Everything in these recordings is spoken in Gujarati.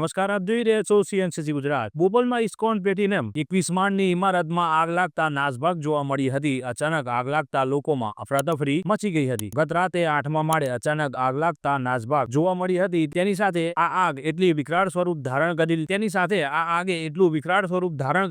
નમસ્કાર, આપ જોઈ રહ્યા છો સીએનસીસી ગુજરાત. બોપલમાં ઇસ્કોન પ્લેટિનમ 21 માળની ઇમારતમાં આગ લાગતા નાસભાગ જોવા મળી હતી. અચાનક આગ લાગતા લોકોમાં અફરાતફરી મચી ગઈ હતી. ગત રાતે 8મા માળે અચાનક આગ લાગતા નાસભાગ જોવા મળી હતી. તેની સાથે આ આગ એટલું વિકરાળ સ્વરૂપ ધારણ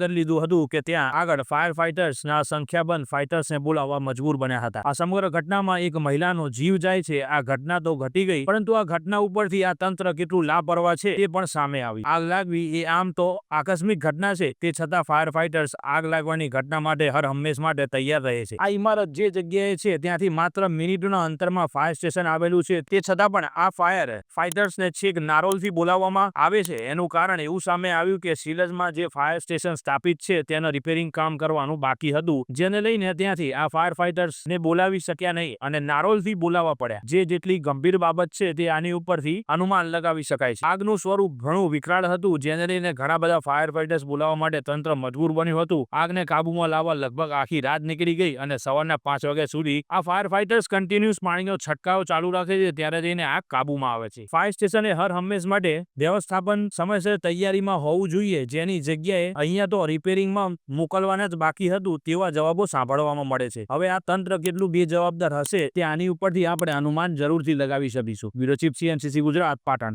કરી લીધું હતું કે ત્યાં આગળ ફાયર ફાઇટર્સના સંખ્યાબંધ ફાઇટર્સને બોલાવવા મજબૂર બન્યા હતા. આ સમગ્ર ઘટનામાં એક મહિલાનો જીવ જાય છે. આ ઘટના તો ઘટી ગઈ, પરંતુ આ ઘટના ઉપરથી આ તંત્ર કેટલું લાપરવાહ છે તે પણ સામે આવી. આગ લાગવી એ આમ તો આકસ્મિક ઘટના છે, તે છતાં ફાયર ફાઇટર્સ આગ લાગવાની ઘટના માટે હર હંમેશ માટે તૈયાર રહે છે. આ ઇમારત જે જગ્યાએ છે ત્યાંથી માત્ર મિનિટના અંતરમાં ફાયર સ્ટેશન આવેલું છે, તે છતાં પણ આ ફાયર ફાઇટર્સને છેક નારોલથી બોલાવવામાં આવે છે. એનું કારણ એવું સામે આવ્યું કે શિલજમાં જે ફાયર સ્ટેશન સ્થાપિત છે તેનું રિપેરિંગ કામ કરવાનું બાકી હતું, જેને લઈને ત્યાંથી આ ફાયર ફાઇટર્સને બોલાવી શક્યા નહીં અને નારોલથી બોલાવવા પડ્યા. જે જેટલી ગંભીર બાબત છે તે આની ઉપરથી અનુમાન લગાવી શકાય છે. આગનું સ્વરૂપ ઘણું વિકરાળ હતું, જેને લઈને ઘણા બધા ફાયર ફાઇટર્સ બોલાવવા માટે તંત્ર મજબૂર બન્યું હતું. આગને કાબુમાં લાવવા લગભગ આખી રાત નીકળી ગઈ અને સવારના 5 વાગ્યા સુધી આ ફાયર ફાઇટર્સ કન્ટિન્યુઅસ પાણીનો છંટકાવ ચાલુ રાખે છે, ત્યારે જઈને આગ કાબુમાં આવે છે. ફાયર સ્ટેશને હર હંમેશ માટે વ્યવસ્થાપન સમયસર તૈયારીમાં હોવું જોઈએ, જેની જગ્યાએ અહીંયા તો રિપેરિંગમાં મોકલવાના જ બાકી હતું તેવા જવાબો સાંભળવામાં મળે છે. હવે આ તંત્ર કેટલું બેજવાબદાર હશે તે આની ઉપરથી આપણે અનુમાન જરૂરથી લગાવી શકીશું. Bureau chief, CNCC Gujarat, Patan.